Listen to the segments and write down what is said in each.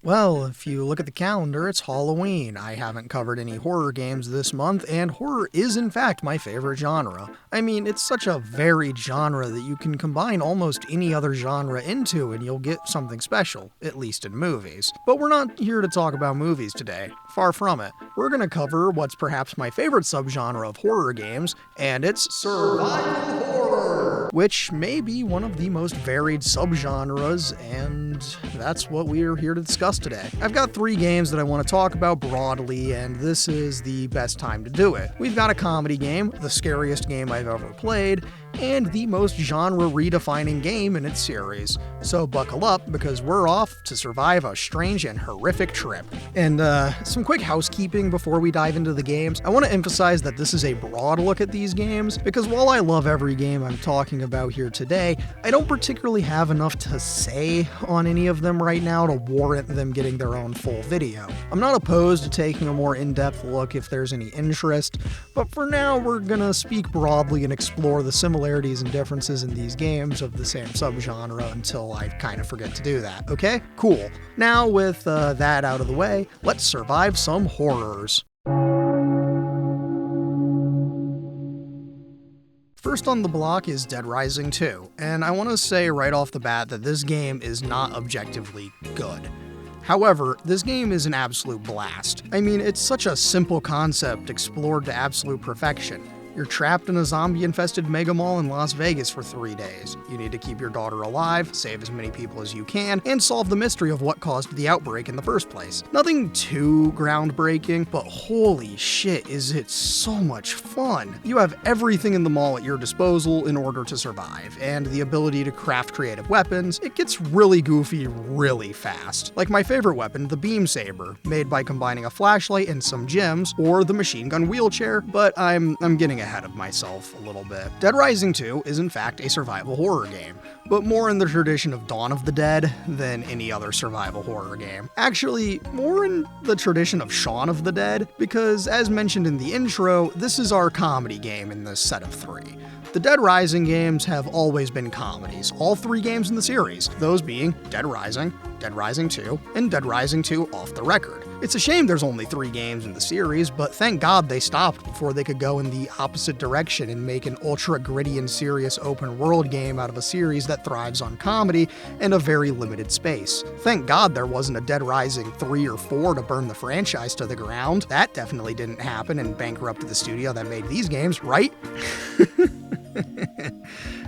Well, if you look at the calendar, it's Halloween. I haven't covered any horror games this month, and horror is in fact my favorite genre. I mean, it's such a varied genre that you can combine almost any other genre into and you'll get something special, at least in movies. But we're not here to talk about movies today. Far from it. We're going to cover what's perhaps my favorite subgenre of horror games, and it's survival horror, which may be one of the most varied subgenres, and that's what we're here to discuss today. I've got 3 games that I want to talk about broadly, and this is the best time to do it. We've got a comedy game, the scariest game I've ever played, and the most genre-redefining game in its series. So buckle up, because we're off to survive a strange and horrific trip. And some quick housekeeping before we dive into the games. I want to emphasize that this is a broad look at these games, because while I love every game I'm talking about here today, I don't particularly have enough to say on any of them right now to warrant them getting their own full video. I'm not opposed to taking a more in-depth look if there's any interest, but for now we're gonna speak broadly and explore the similarities and differences in these games of the same subgenre until I kind of forget to do that, okay? Cool. Now with that out of the way, let's survive some horrors. First on the block is Dead Rising 2, and I want to say right off the bat that this game is not objectively good. However, this game is an absolute blast. I mean, it's such a simple concept explored to absolute perfection. You're trapped in a zombie-infested mega mall in Las Vegas for 3 days. You need to keep your daughter alive, save as many people as you can, and solve the mystery of what caused the outbreak in the first place. Nothing too groundbreaking, but holy shit is it so much fun. You have everything in the mall at your disposal in order to survive, and the ability to craft creative weapons. It gets really goofy really fast. Like my favorite weapon, the beam saber, made by combining a flashlight and some gems, or the machine gun wheelchair, but I'm getting ahead of myself a little bit. Dead Rising 2 is in fact a survival horror game, but more in the tradition of Dawn of the Dead than any other survival horror game. Actually, more in the tradition of Shaun of the Dead, because as mentioned in the intro, this is our comedy game in this set of 3. The Dead Rising games have always been comedies, all 3 games in the series, those being Dead Rising 2, and Dead Rising 2 Off the Record. It's a shame there's only 3 games in the series, but thank God they stopped before they could go in the opposite direction and make an ultra gritty and serious open world game out of a series that thrives on comedy and a very limited space. Thank God there wasn't a Dead Rising 3 or 4 to burn the franchise to the ground. That definitely didn't happen and bankrupt the studio that made these games, right?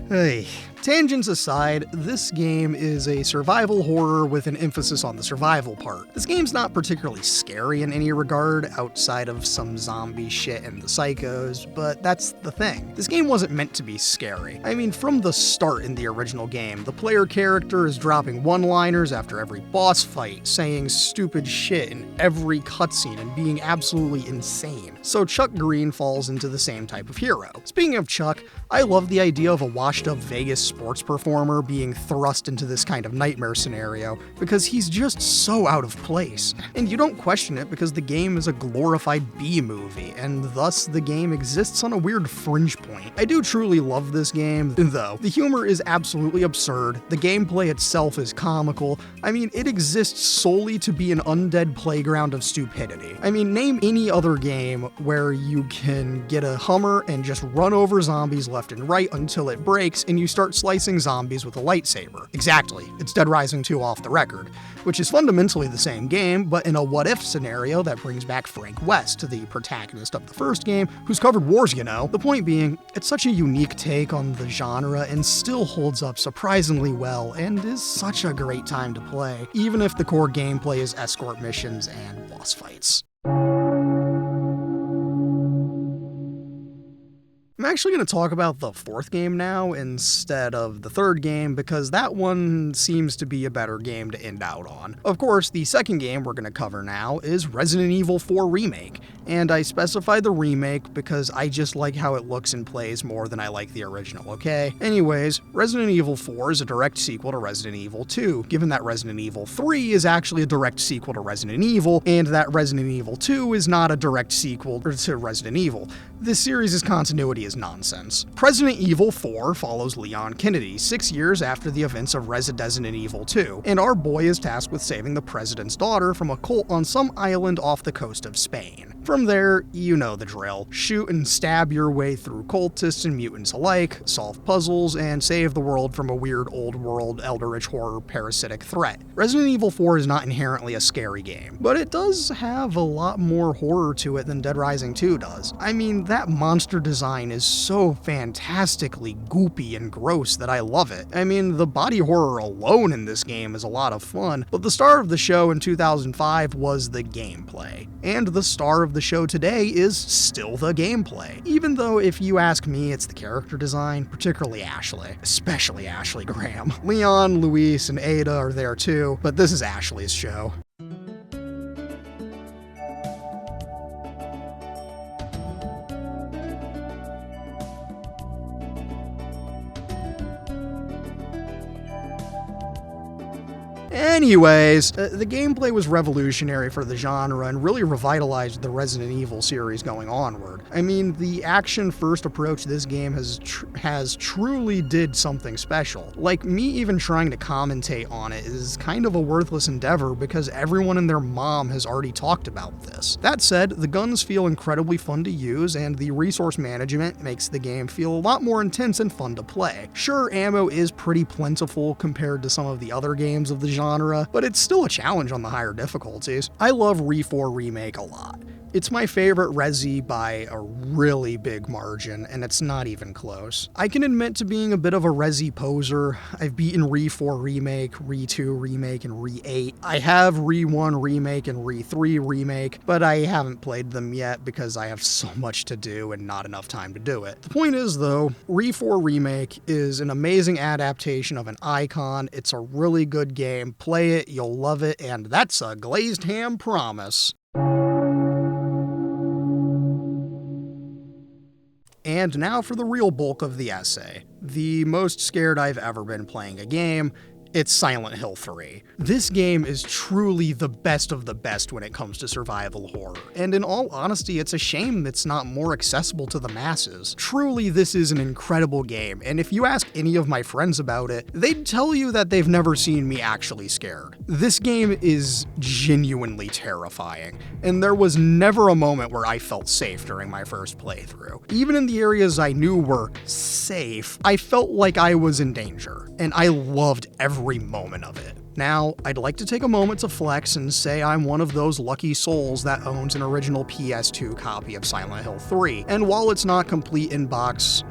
Hey. Tangents aside, this game is a survival horror with an emphasis on the survival part. This game's not particularly scary in any regard, outside of some zombie shit and the psychos, but that's the thing. This game wasn't meant to be scary. I mean, from the start in the original game, the player character is dropping one-liners after every boss fight, saying stupid shit in every cutscene and being absolutely insane. So Chuck Green falls into the same type of hero. Speaking of Chuck, I love the idea of a washed-up Vegas sports performer being thrust into this kind of nightmare scenario, because he's just so out of place. And you don't question it because the game is a glorified B-movie, and thus the game exists on a weird fringe point. I do truly love this game, though. The humor is absolutely absurd, the gameplay itself is comical. I mean, it exists solely to be an undead playground of stupidity. I mean, name any other game where you can get a Hummer and just run over zombies left and right until it breaks and you start slicing zombies with a lightsaber. Exactly, it's Dead Rising 2 Off the Record, which is fundamentally the same game, but in a what-if scenario that brings back Frank West, the protagonist of the first game, who's covered wars, you know. The point being, it's such a unique take on the genre and still holds up surprisingly well and is such a great time to play, even if the core gameplay is escort missions and boss fights. I'm actually going to talk about the 4th game now instead of the 3rd game because that one seems to be a better game to end out on. Of course, the 2nd game we're going to cover now is Resident Evil 4 Remake, and I specify the remake because I just like how it looks and plays more than I like the original, okay? Anyways, Resident Evil 4 is a direct sequel to Resident Evil 2, given that Resident Evil 3 is actually a direct sequel to Resident Evil, and that Resident Evil 2 is not a direct sequel to Resident Evil. This series' continuity is nonsense. Resident Evil 4 follows Leon Kennedy 6 years after the events of Resident Evil 2, and our boy is tasked with saving the president's daughter from a cult on some island off the coast of Spain. From there, you know the drill. Shoot and stab your way through cultists and mutants alike, solve puzzles, and save the world from a weird old world eldritch horror parasitic threat. Resident Evil 4 is not inherently a scary game, but it does have a lot more horror to it than Dead Rising 2 does. I mean, that monster design is so fantastically goopy and gross that I love it. I mean, the body horror alone in this game is a lot of fun, but the star of the show in 2005 was the gameplay. And the star of the show today is still the gameplay. Even though, if you ask me, it's the character design, particularly Ashley. Especially Ashley Graham. Leon, Luis, and Ada are there too, but this is Ashley's show. Anyways, the gameplay was revolutionary for the genre and really revitalized the Resident Evil series going onward. I mean, the action-first approach to this game has truly did something special. Like, me even trying to commentate on it is kind of a worthless endeavor because everyone and their mom has already talked about this. That said, the guns feel incredibly fun to use, and the resource management makes the game feel a lot more intense and fun to play. Sure, ammo is pretty plentiful compared to some of the other games of the genre, but it's still a challenge on the higher difficulties. I love Re4 Remake a lot. It's my favorite Resi by a really big margin, and it's not even close. I can admit to being a bit of a Resi poser. I've beaten Re4 Remake, Re2 Remake, and Re8. I have Re1 Remake and Re3 Remake, but I haven't played them yet because I have so much to do and not enough time to do it. The point is, though, Re4 Remake is an amazing adaptation of an icon. It's a really good game. Play it, you'll love it, and that's a Glazed Ham promise. And now for the real bulk of the essay. The most scared I've ever been playing a game. It's Silent Hill 3. This game is truly the best of the best when it comes to survival horror, and in all honesty, it's a shame it's not more accessible to the masses. Truly, this is an incredible game, and if you ask any of my friends about it, they'd tell you that they've never seen me actually scared. This game is genuinely terrifying, and there was never a moment where I felt safe during my first playthrough. Even in the areas I knew were safe, I felt like I was in danger, and I loved every moment of it. Now, I'd like to take a moment to flex and say I'm one of those lucky souls that owns an original PS2 copy of Silent Hill 3, and while it's not complete in box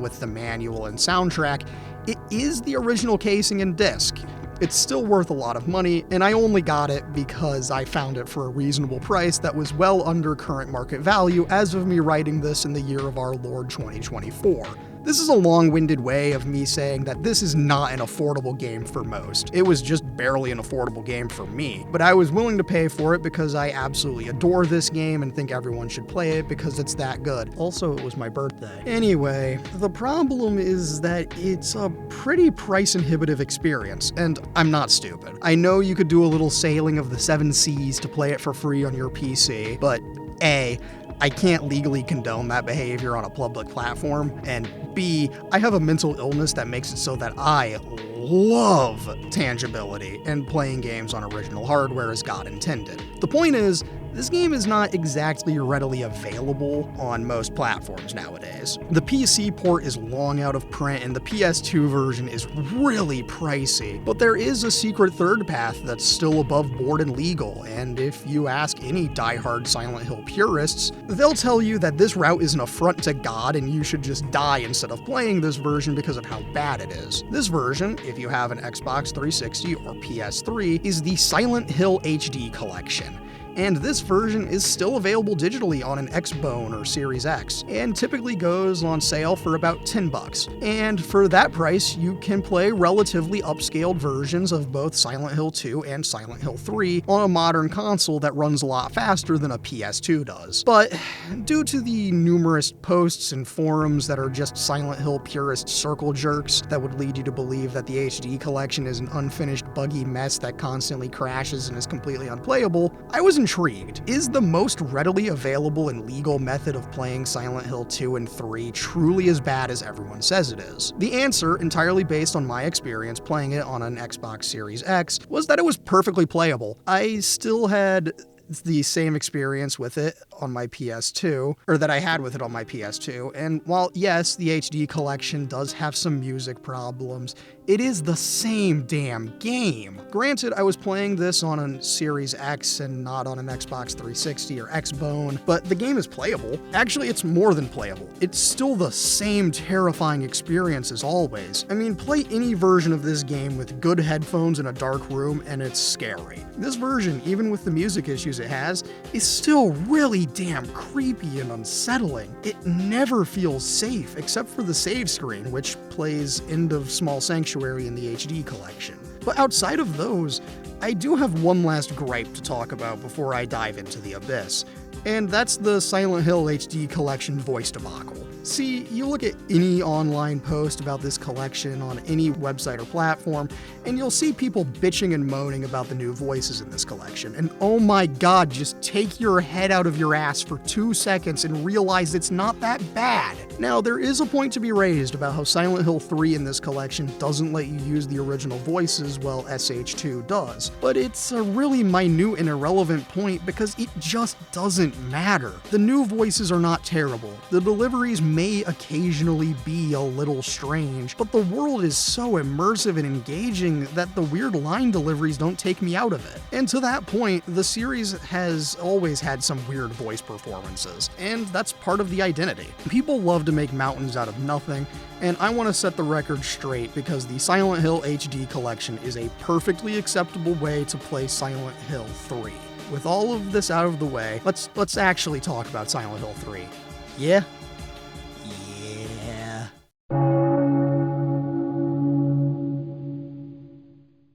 with the manual and soundtrack, it is the original casing and disc. It's still worth a lot of money, and I only got it because I found it for a reasonable price that was well under current market value as of me writing this in the year of our Lord 2024. This is a long-winded way of me saying that this is not an affordable game for most. It was just barely an affordable game for me, but I was willing to pay for it because I absolutely adore this game and think everyone should play it because it's that good. Also, it was my birthday. Anyway, the problem is that it's a pretty price-inhibitive experience, and I'm not stupid. I know you could do a little sailing of the 7 seas to play it for free on your PC, but A, I can't legally condone that behavior on a public platform, and B, I have a mental illness that makes it so that I love tangibility, and playing games on original hardware as God intended. The point is, this game is not exactly readily available on most platforms nowadays. The PC port is long out of print and the PS2 version is really pricey, but there is a secret third path that's still above board and legal, and if you ask any diehard Silent Hill purists, they'll tell you that this route is an affront to God and you should just die instead of playing this version because of how bad it is. This version, if you have an Xbox 360 or PS3, is the Silent Hill HD collection. And this version is still available digitally on an Xbone or Series X, and typically goes on sale for about $10. And for that price, you can play relatively upscaled versions of both Silent Hill 2 and Silent Hill 3 on a modern console that runs a lot faster than a PS2 does. But due to the numerous posts and forums that are just Silent Hill purist circle jerks that would lead you to believe that the HD collection is an unfinished, buggy mess that constantly crashes and is completely unplayable, I was intrigued. Is the most readily available and legal method of playing Silent Hill 2 and 3 truly as bad as everyone says it is? The answer, entirely based on my experience playing it on an Xbox Series X, was that it was perfectly playable. I still had the same experience with it on my PS2, or that I had with it on my PS2, and while yes, the HD collection does have some music problems, it is the same damn game. Granted, I was playing this on a Series X and not on an Xbox 360 or Xbone, but the game is playable. Actually, it's more than playable. It's still the same terrifying experience as always. I mean, play any version of this game with good headphones in a dark room and it's scary. This version, even with the music issues it has, is still really damn creepy and unsettling. It never feels safe, except for the save screen, which plays End of Small Sanctuary in the HD collection. But outside of those, I do have one last gripe to talk about before I dive into the abyss, and that's the Silent Hill HD collection voice debacle. See, you look at any online post about this collection on any website or platform, and you'll see people bitching and moaning about the new voices in this collection. And oh my god, just take your head out of your ass for 2 seconds and realize it's not that bad. Now, there is a point to be raised about how Silent Hill 3 in this collection doesn't let you use the original voices while SH2 does, but it's a really minute and irrelevant point because it just doesn't matter. The new voices are not terrible. The deliveries may occasionally be a little strange, but the world is so immersive and engaging that the weird line deliveries don't take me out of it. And to that point, the series has always had some weird voice performances, and that's part of the identity. People love to make mountains out of nothing, and I want to set the record straight because the Silent Hill HD collection is a perfectly acceptable way to play Silent Hill 3. With all of this out of the way, let's actually talk about Silent Hill 3. Yeah?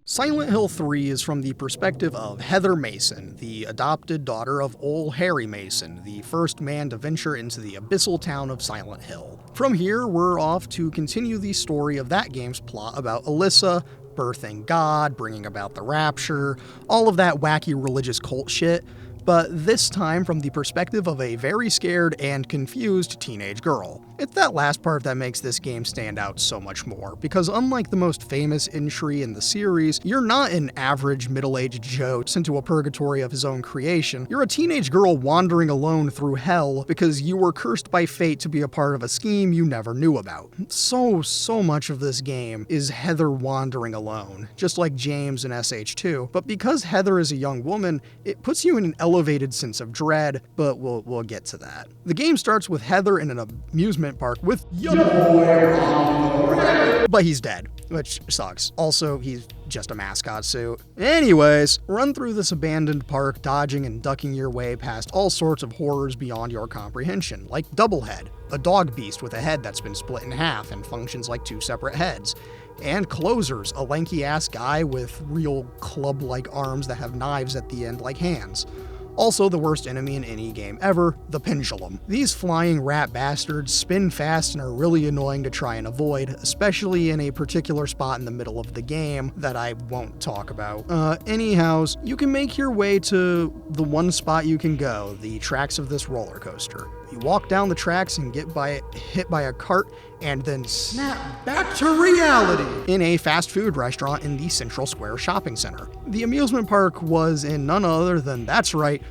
Silent Hill 3 is from the perspective of Heather Mason, the adopted daughter of old Harry Mason, the first man to venture into the abyssal town of Silent Hill. From here, we're off to continue the story of that game's plot about Alyssa, birthing God, bringing about the rapture, all of that wacky religious cult shit, but this time from the perspective of a very scared and confused teenage girl. It's that last part that makes this game stand out so much more, because unlike the most famous entry in the series, you're not an average middle-aged Joe sent to a purgatory of his own creation. You're a teenage girl wandering alone through hell because you were cursed by fate to be a part of a scheme you never knew about. So much of this game is Heather wandering alone, just like James in SH2, but because Heather is a young woman, it puts you in an elevated sense of dread, but we'll get to that. The game starts with Heather in an amusement park with but he's dead, which sucks. Also, he's just a mascot suit. Anyways, run through this abandoned park, dodging and ducking your way past all sorts of horrors beyond your comprehension, like Doublehead, a dog beast with a head that's been split in half and functions like 2 separate heads, and Closers, a lanky-ass guy with real club-like arms that have knives at the end like hands. Also the worst enemy in any game ever, the Pendulum. These flying rat bastards spin fast and are really annoying to try and avoid, especially in a particular spot in the middle of the game that I won't talk about. Anyhows, you can make your way to the one spot you can go, the tracks of this roller coaster. You walk down the tracks and get hit by a cart and then snap back to reality in a fast food restaurant in the Central Square shopping center. The amusement park was in none other than, that's right,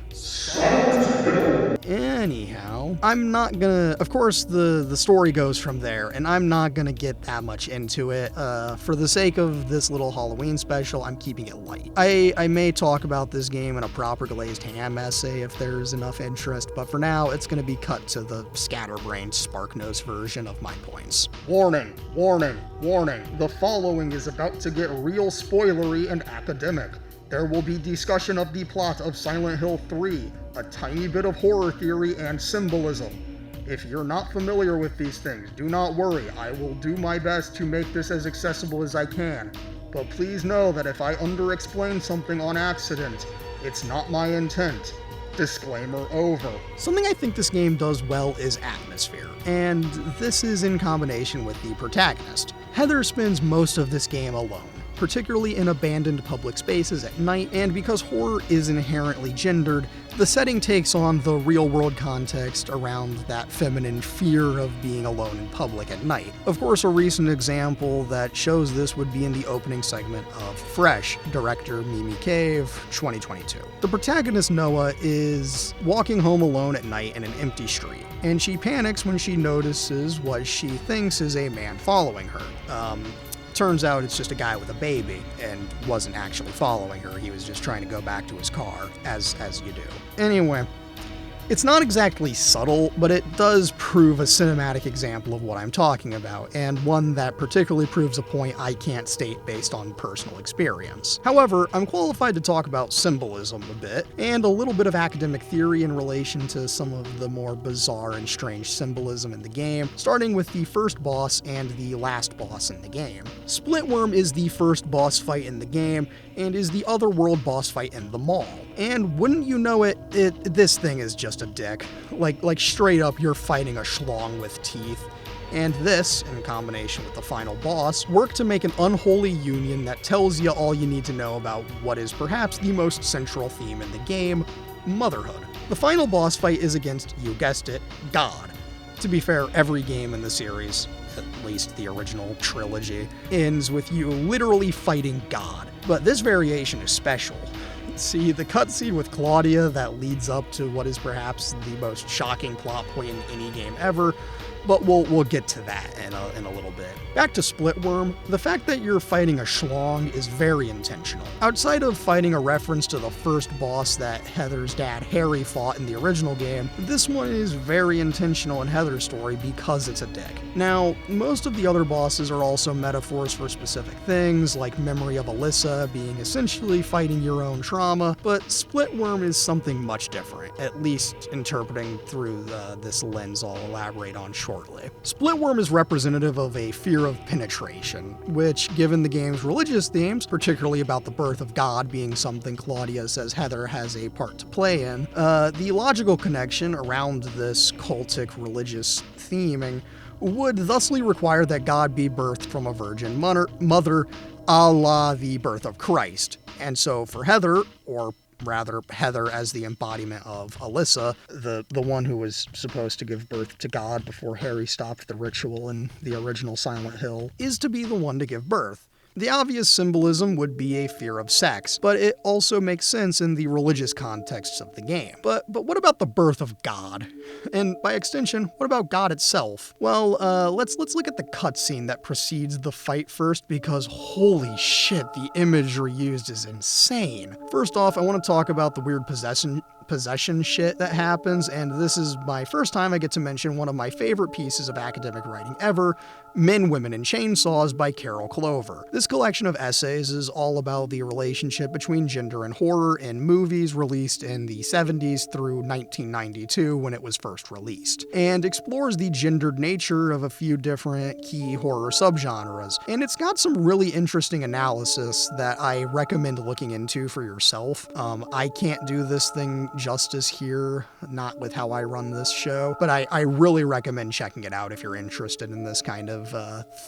anyhow, I'm not gonna, of course the story goes from there, and I'm not gonna get that much into it. For the sake of this little Halloween special, I'm keeping it light. I may talk about this game in a proper Glazed Ham essay if there's enough interest, but for now, it's gonna be cut to the scatterbrained SparkNotes version of my points. Warning, warning, warning. The following is about to get real spoilery and academic. There will be discussion of the plot of Silent Hill 3, a tiny bit of horror theory and symbolism. If you're not familiar with these things, do not worry. I will do my best to make this as accessible as I can. But please know that if I under-explain something on accident, it's not my intent. Disclaimer over. Something I think this game does well is atmosphere, and this is in combination with the protagonist. Heather spends most of this game alone. particularly in abandoned public spaces at night, and because horror is inherently gendered, the setting takes on the real-world context around that feminine fear of being alone in public at night. Of course, a recent example that shows this would be in the opening segment of Fresh, director Mimi Cave, 2022. The protagonist, Noah, is walking home alone at night in an empty street, and she panics when she notices what she thinks is a man following her. Turns out it's just a guy with a baby and wasn't actually following her. He was just trying to go back to his car, as you do. Anyway, it's not exactly subtle, but it does prove a cinematic example of what I'm talking about, and one that particularly proves a point I can't state based on personal experience. However, I'm qualified to talk about symbolism a bit, and a little bit of academic theory in relation to some of the more bizarre and strange symbolism in the game, starting with the first boss and the last boss in the game. Splitworm is the first boss fight in the game, and is the otherworld boss fight in the mall. And wouldn't you know it, this thing is just a dick. Like straight up, you're fighting a schlong with teeth. And this, in combination with the final boss, work to make an unholy union that tells you all you need to know about what is perhaps the most central theme in the game, motherhood. The final boss fight is against, you guessed it, God. To be fair, every game in the series, at least the original trilogy, ends with you literally fighting God. But this variation is special. See, the cutscene with Claudia that leads up to what is perhaps the most shocking plot point in any game ever, but we'll get to that in a little bit. Back to Splitworm, the fact that you're fighting a schlong is very intentional. Outside of fighting a reference to the first boss that Heather's dad Harry fought in the original game, this one is very intentional in Heather's story because it's a dick. Now, most of the other bosses are also metaphors for specific things, like Memory of Alyssa being essentially fighting your own trauma, but Splitworm is something much different, at least interpreting through this lens I'll elaborate on shortly. Splitworm is representative of a fear of penetration, which, given the game's religious themes, particularly about the birth of God being something Claudia says Heather has a part to play in, the logical connection around this cultic religious theming would thusly require that God be birthed from a virgin mother, a la the birth of Christ. And so for Heather, or rather Heather as the embodiment of Alyssa, the one who was supposed to give birth to God before Harry stopped the ritual in the original Silent Hill, is to be the one to give birth. The obvious symbolism would be a fear of sex, but it also makes sense in the religious contexts of the game. But what about the birth of God? And by extension, what about God itself? Well, let's look at the cutscene that precedes the fight first, because holy shit, the imagery used is insane. First off, I want to talk about the weird possession shit that happens, and this is my first time I get to mention one of my favorite pieces of academic writing ever, Men, Women, and Chainsaws by Carol Clover. This collection of essays is all about the relationship between gender and horror in movies released in the 70s through 1992 when it was first released, and explores the gendered nature of a few different key horror subgenres. And it's got some really interesting analysis that I recommend looking into for yourself. I can't do this thing justice here, not with how I run this show, but I really recommend checking it out if you're interested in this kind of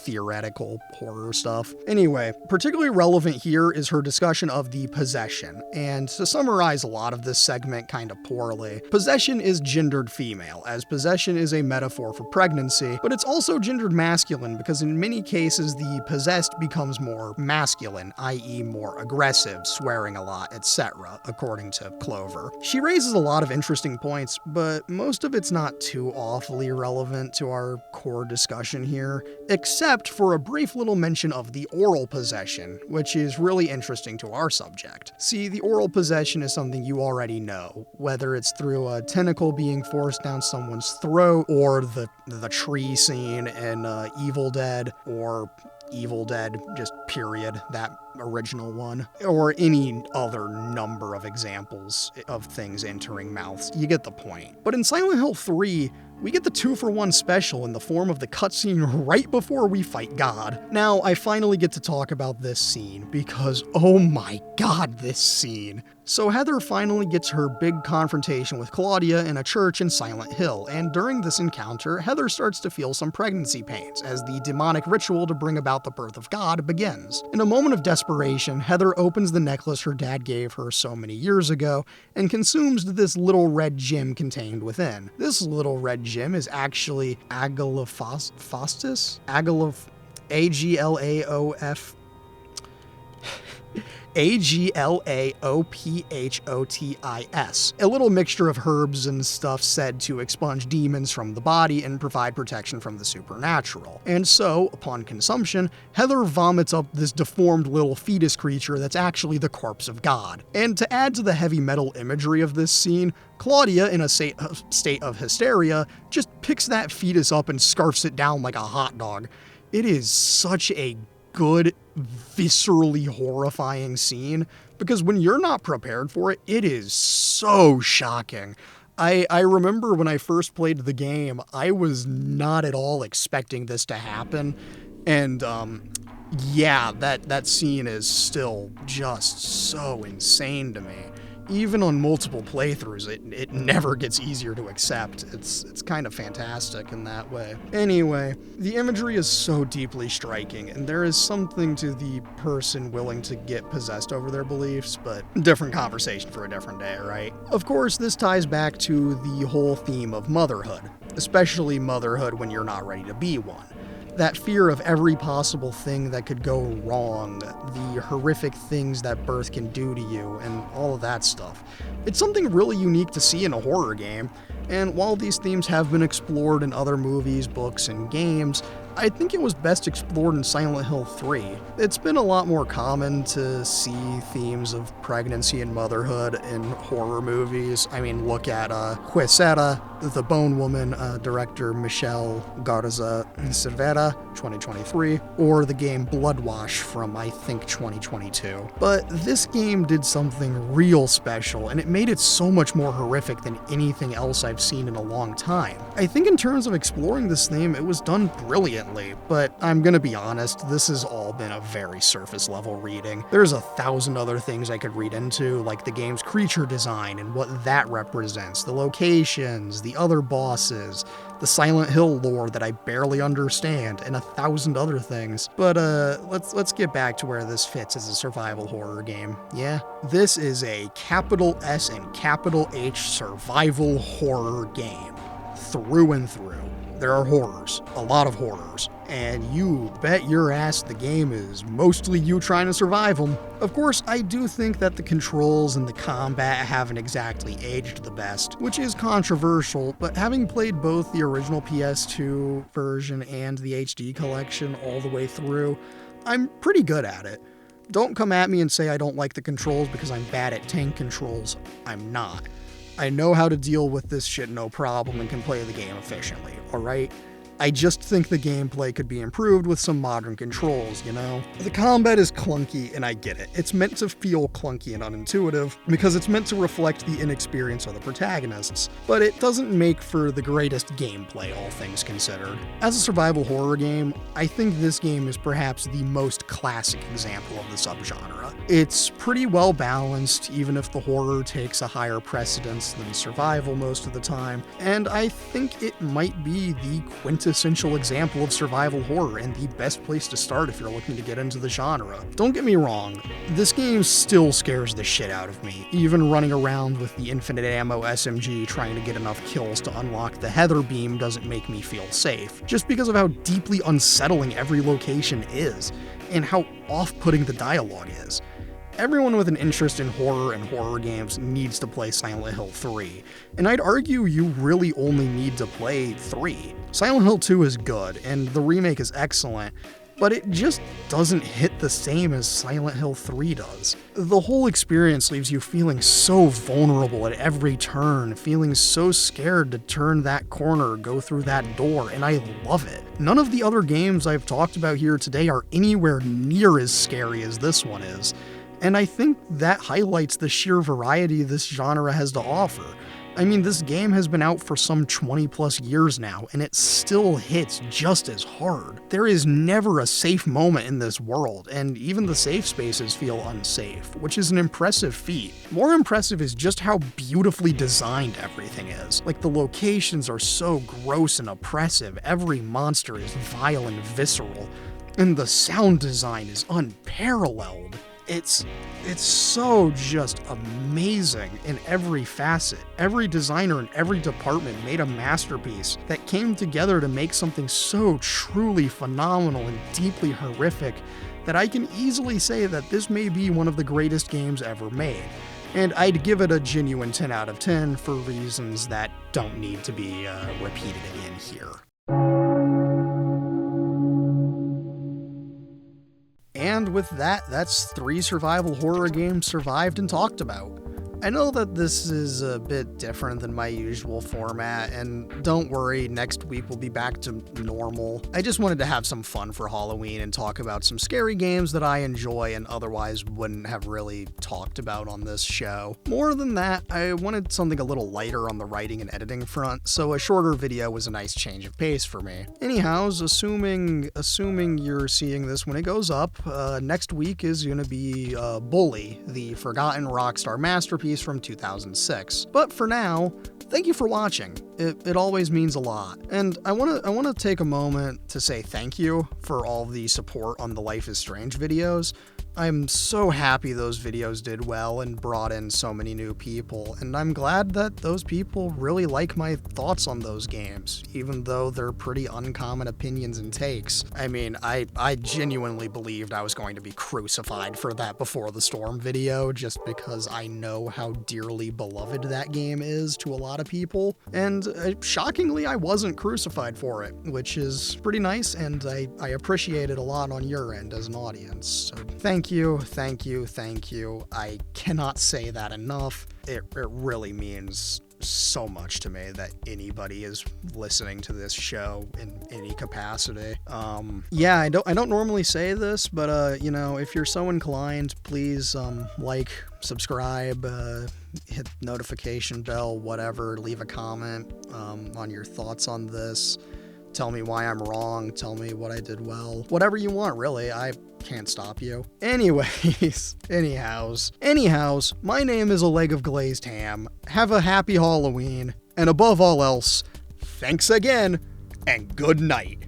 theoretical horror stuff. Anyway, particularly relevant here is her discussion of the possession, and to summarize a lot of this segment kind of poorly, possession is gendered female, as possession is a metaphor for pregnancy, but it's also gendered masculine because in many cases the possessed becomes more masculine, i.e. more aggressive, swearing a lot, etc., according to Clover. She raises a lot of interesting points, but most of it's not too awfully relevant to our core discussion here, except for a brief little mention of the oral possession, which is really interesting to our subject. See, the oral possession is something you already know, whether it's through a tentacle being forced down someone's throat, or the tree scene in Evil Dead, or Evil Dead, just period, that original one, or any other number of examples of things entering mouths. You get the point. But in Silent Hill 3, we get the 2-for-1 special in the form of the cutscene right before we fight God. Now, I finally get to talk about this scene, because oh my god, this scene. So Heather finally gets her big confrontation with Claudia in a church in Silent Hill, and during this encounter, Heather starts to feel some pregnancy pains as the demonic ritual to bring about the birth of God begins. In a moment of desperation, Heather opens the necklace her dad gave her so many years ago and consumes this little red gem contained within. This little red gem is actually Aglaophostis? A-G-L-A-O-F... Aglaophotis, a little mixture of herbs and stuff said to expunge demons from the body and provide protection from the supernatural. And so, upon consumption, Heather vomits up this deformed little fetus creature that's actually the corpse of God. And to add to the heavy metal imagery of this scene, Claudia, in a state of hysteria, just picks that fetus up and scarfs it down like a hot dog. It is such a good, viscerally horrifying scene, because when you're not prepared for it, it is so shocking. I remember when I first played the game, I was not at all expecting this to happen, and yeah, that scene is still just so insane to me. Even on multiple playthroughs, it never gets easier to accept. It's kind of fantastic in that way. Anyway, the imagery is so deeply striking, and there is something to the person willing to get possessed over their beliefs, but different conversation for a different day, right? Of course, this ties back to the whole theme of motherhood, especially motherhood when you're not ready to be one. That fear of every possible thing that could go wrong, the horrific things that birth can do to you, and all of that stuff. It's something really unique to see in a horror game, and while these themes have been explored in other movies, books, and games, I think it was best explored in Silent Hill 3. It's been a lot more common to see themes of pregnancy and motherhood in horror movies. I mean, look at Quisera, The Bone Woman, director Michel Garza Cervera, 2023, or the game Bloodwash from, I think, 2022. But this game did something real special, and it made it so much more horrific than anything else I've seen in a long time. I think in terms of exploring this theme, it was done brilliantly, but I'm gonna be honest, this has all been a very surface level reading. There's 1,000 other things I could read into, like the game's creature design and what that represents, the locations, the other bosses, the Silent Hill lore that I barely understand, and 1,000 other things. But let's get back to where this fits as a survival horror game. Yeah, this is a capital S and capital H survival horror game, through and through. There are horrors, a lot of horrors, and you bet your ass the game is mostly you trying to survive them. Of course, I do think that the controls and the combat haven't exactly aged the best, which is controversial, but having played both the original PS2 version and the HD collection all the way through, I'm pretty good at it. Don't come at me and say I don't like the controls because I'm bad at tank controls. I'm not. I know how to deal with this shit no problem and can play the game efficiently, alright? I just think the gameplay could be improved with some modern controls, you know? The combat is clunky, and I get it. It's meant to feel clunky and unintuitive, because it's meant to reflect the inexperience of the protagonists, but it doesn't make for the greatest gameplay, all things considered. As a survival horror game, I think this game is perhaps the most classic example of the subgenre. It's pretty well balanced, even if the horror takes a higher precedence than survival most of the time, and I think it might be the quintessential example of survival horror and the best place to start if you're looking to get into the genre. Don't get me wrong, this game still scares the shit out of me, even running around with the infinite ammo SMG trying to get enough kills to unlock the Heather beam doesn't make me feel safe, just because of how deeply unsettling every location is, and how off-putting the dialogue is. Everyone with an interest in horror and horror games needs to play Silent Hill 3, and I'd argue you really only need to play 3. Silent Hill 2 is good, and the remake is excellent, but it just doesn't hit the same as Silent Hill 3 does. The whole experience leaves you feeling so vulnerable at every turn, feeling so scared to turn that corner, go through that door, and I love it. None of the other games I've talked about here today are anywhere near as scary as this one is. And I think that highlights the sheer variety this genre has to offer, I mean, this game has been out for some 20 plus years now, and it still hits just as hard. There is never a safe moment in this world, and even the safe spaces feel unsafe, which is an impressive feat. More impressive is just how beautifully designed everything is. Like, the locations are so gross and oppressive, every monster is vile and visceral, and the sound design is unparalleled. It's so just amazing in every facet. Every designer in every department made a masterpiece that came together to make something so truly phenomenal and deeply horrific that I can easily say that this may be one of the greatest games ever made. And I'd give it a genuine 10 out of 10 for reasons that don't need to be repeated again here. And with that, that's 3 survival horror games survived and talked about. I know that this is a bit different than my usual format, and don't worry, next week we'll be back to normal. I just wanted to have some fun for Halloween and talk about some scary games that I enjoy and otherwise wouldn't have really talked about on this show. More than that, I wanted something a little lighter on the writing and editing front, so a shorter video was a nice change of pace for me. Anyhows, assuming you're seeing this when it goes up, next week is gonna be Bully, the forgotten Rockstar masterpiece from 2006. But for now, thank you for watching. It always means a lot. And I want to take a moment to say thank you for all the support on the Life is Strange videos. I'm so happy those videos did well and brought in so many new people, and I'm glad that those people really like my thoughts on those games, even though they're pretty uncommon opinions and takes. I mean, I genuinely believed I was going to be crucified for that Before the Storm video, just because I know how dearly beloved that game is to a lot of people, and shockingly, I wasn't crucified for it, which is pretty nice, and I appreciate it a lot on your end as an audience, so thank you. I cannot say that enough. It really means so much to me that anybody is listening to this show in any capacity. Yeah, I don't normally say this, but you know, if you're so inclined, please like, subscribe, hit notification bell, whatever, leave a comment on your thoughts on this. Tell me why I'm wrong, tell me what I did well. Whatever you want, really, I can't stop you. Anyways, anyhows, my name is A Leg of Glazed Ham. Have a happy Halloween, and above all else, thanks again, and good night.